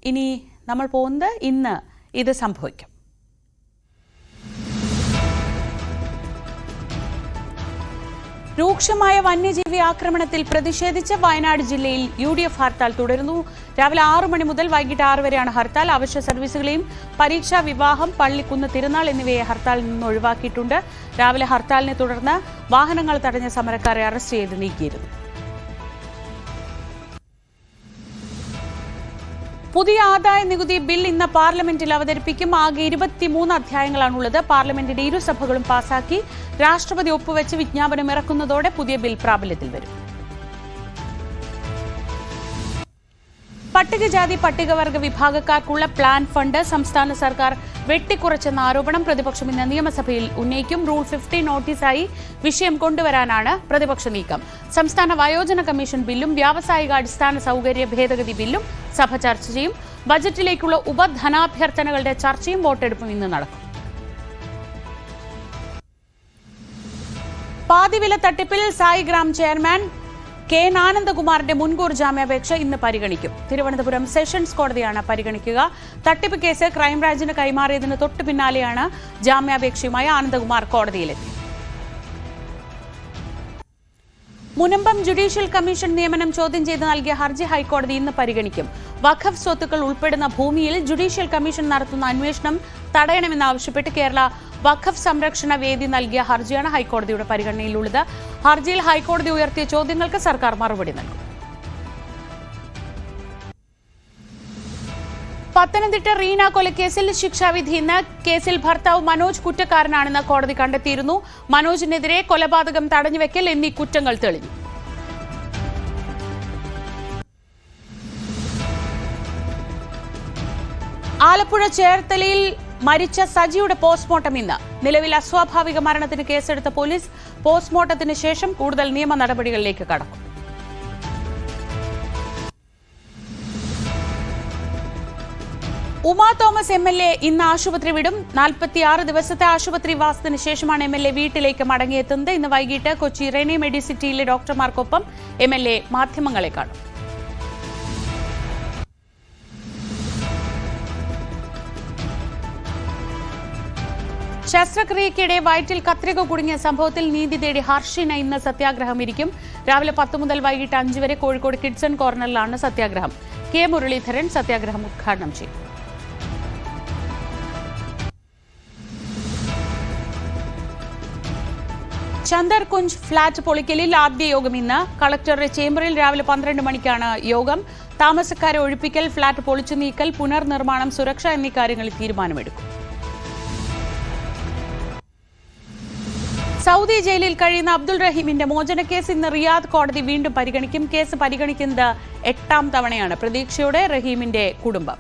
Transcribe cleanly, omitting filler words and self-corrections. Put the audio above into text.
ഇനി നമ്മൾ പോകുന്നത് ഇന്ന് ഇത് സംഭവിക്കും. രൂക്ഷമായ വന്യജീവി ആക്രമണത്തിൽ പ്രതിഷേധിച്ച് വയനാട് ജില്ലയിൽ UDF ഹർത്താൽ തുടരുന്നു. രാവിലെ 6 മണി മുതൽ വൈകിട്ട് 6 വരെയാണ് ഹർത്താൽ. അവശ്യ സർവീസുകളെയും പരീക്ഷ, വിവാഹം, പള്ളിക്കുന്ന് തിരുനാൾ എന്നിവയെ ഹർത്താലിൽ നിന്ന് ഒഴിവാക്കിയിട്ടുണ്ട്. രാവിലെ ഹർത്താലിനെ തുടർന്ന് വാഹനങ്ങൾ തടഞ്ഞ സമരക്കാരെ അറസ്റ്റ് ചെയ്ത് നീക്കിയിരുന്നു. പുതിയ ആദായ നികുതി ബിൽ ഇന്ന് പാർലമെന്റിൽ അവതരിപ്പിക്കും. ആകെ 23 അധ്യായങ്ങളാണുള്ളത്. പാർലമെന്റിന്റെ ഇരുസഭകളും പാസാക്കി രാഷ്ട്രപതി ഒപ്പുവെച്ച് വിജ്ഞാപനം ഇറക്കുന്നതോടെ പുതിയ ബിൽ പ്രാബല്യത്തിൽ വരും. പട്ടികജാതി പട്ടികവർഗ വിഭാഗക്കാർക്കുള്ള പ്ലാൻ ഫണ്ട് സംസ്ഥാന സർക്കാർ വെട്ടിക്കുറച്ചെന്ന ആരോപണം പ്രതിപക്ഷം ഇന്ന് നിയമസഭയിൽ ഉന്നയിക്കും. റൂൾ 50 നോട്ടീസായി വിഷയം കൊണ്ടുവരാനാണ് പ്രതിപക്ഷ നീക്കം. സംസ്ഥാന വയോജന കമ്മീഷൻ ബില്ലും വ്യാവസായിക അടിസ്ഥാന സൗകര്യ ഭേദഗതി ബില്ലും സഭ ചർച്ച ചെയ്യും. ബജറ്റിലേക്കുള്ള ഉപധനാഭ്യർത്ഥനകളുടെ ചർച്ചയും വോട്ടെടുപ്പും ഇന്ന് നടക്കും. പാതിവില തട്ടിപ്പിൽ സായിഗ്രാം ചെയർമാൻ KN ആനന്ദകുമാറിന്റെ മുൻകൂർ ജാമ്യാപേക്ഷ ഇന്ന് പരിഗണിക്കും. തിരുവനന്തപുരം സെഷൻസ് കോടതിയാണ് പരിഗണിക്കുക. തട്ടിപ്പ് കേസ് ക്രൈംബ്രാഞ്ചിന് കൈമാറിയതിന് തൊട്ടു പിന്നാലെയാണ് ജാമ്യാപേക്ഷയുമായി ആനന്ദകുമാർ കോടതിയിലെത്തി. മുനമ്പം ജുഡീഷ്യൽ കമ്മീഷൻ നിയമനം ചോദ്യം ചെയ്ത് നൽകിയ ഹർജി ഹൈക്കോടതി ഇന്ന് പരിഗണിക്കും. വഖഫ് സ്വത്തുക്കൾ ഉൾപ്പെടുന്ന ഭൂമിയിൽ ജുഡീഷ്യൽ കമ്മീഷൻ നടത്തുന്ന അന്വേഷണം തടയണമെന്നാവശ്യപ്പെട്ട് കേരള വഖഫ് സംരക്ഷണ വേദി നൽകിയ ഹർജിയാണ് ഹൈക്കോടതിയുടെ പരിഗണനയിലുള്ളത്. ഹർജിയിൽ ഹൈക്കോടതി ഉയർത്തിയ ചോദ്യങ്ങൾക്ക് സർക്കാർ മറുപടി നൽകും. പത്തനംതിട്ട റീന കൊലക്കേസിൽ ശിക്ഷാവിധി ഇന്ന്. കേസിൽ ഭർത്താവ് മനോജ് കുറ്റക്കാരനാണെന്ന് കോടതി കണ്ടെത്തിയിരുന്നു. മനോജിനെതിരെ കൊലപാതകം, തടഞ്ഞുവെക്കൽ എന്നീ കുറ്റങ്ങൾ തെളിഞ്ഞു. ആലപ്പുഴ ചേർത്തലയിൽ മരിച്ച സജിയുടെ പോസ്റ്റ്മോർട്ടം ഇന്ന്. നിലവിൽ അസ്വാഭാവിക മരണത്തിന് കേസെടുത്ത പോലീസ് പോസ്റ്റ്മോർട്ടത്തിന് ശേഷം കൂടുതൽ നിയമ നടപടികളിലേക്ക് കടക്കും. ഉമാ തോമസ് MLA ഇന്ന് ആശുപത്രി വിടും. 46 ദിവസത്തെ ആശുപത്രി വാസത്തിന് ശേഷമാണ് MLA വീട്ടിലേക്ക് മടങ്ങിയെത്തുന്നത്. ഇന്ന് വൈകിട്ട് കൊച്ചി റെനി മെഡിസിറ്റിയിലെ ഡോക്ടർമാർക്കൊപ്പം MLA മാധ്യമങ്ങളെ കാണും. ശസ്ത്രക്രിയയ്ക്കിടെ വയറ്റിൽ കത്രിക കുടുങ്ങിയ സംഭവത്തിൽ നീതി തേടി ഹർഷിന ഇന്ന് സത്യാഗ്രഹം ഇരിക്കും. രാവിലെ 10 മുതൽ വൈകിട്ട് 5 വരെ കോഴിക്കോട് കിഡ്സൺ കോർണറിലാണ് സത്യാഗ്രഹം. K മുരളീധരൻ സത്യാഗ്രഹം ഉദ്ഘാടനം ചെയ്യും. ചന്ദർകുഞ്ച് ഫ്ളാറ്റ് പൊളിക്കലിൽ ആദ്യ യോഗം ഇന്ന്. കളക്ടറുടെ ചേംബറിൽ രാവിലെ 12 മണിക്കാണ് യോഗം. താമസക്കാരെ ഒഴിപ്പിക്കൽ, ഫ്ളാറ്റ് പൊളിച്ചു നീക്കൽ, പുനർനിർമ്മാണം, സുരക്ഷ എന്നീ കാര്യങ്ങളിൽ തീരുമാനമെടുക്കും. സൗദി ജയിലിൽ കഴിയുന്ന അബ്ദുൾ റഹീമിന്റെ മോചനക്കേസ് ഇന്ന് റിയാദ് കോടതി വീണ്ടും പരിഗണിക്കും. കേസ് പരിഗണിക്കുന്നത് 8ാം തവണയാണ്. പ്രതീക്ഷയോടെ റഹീമിന്റെ കുടുംബം.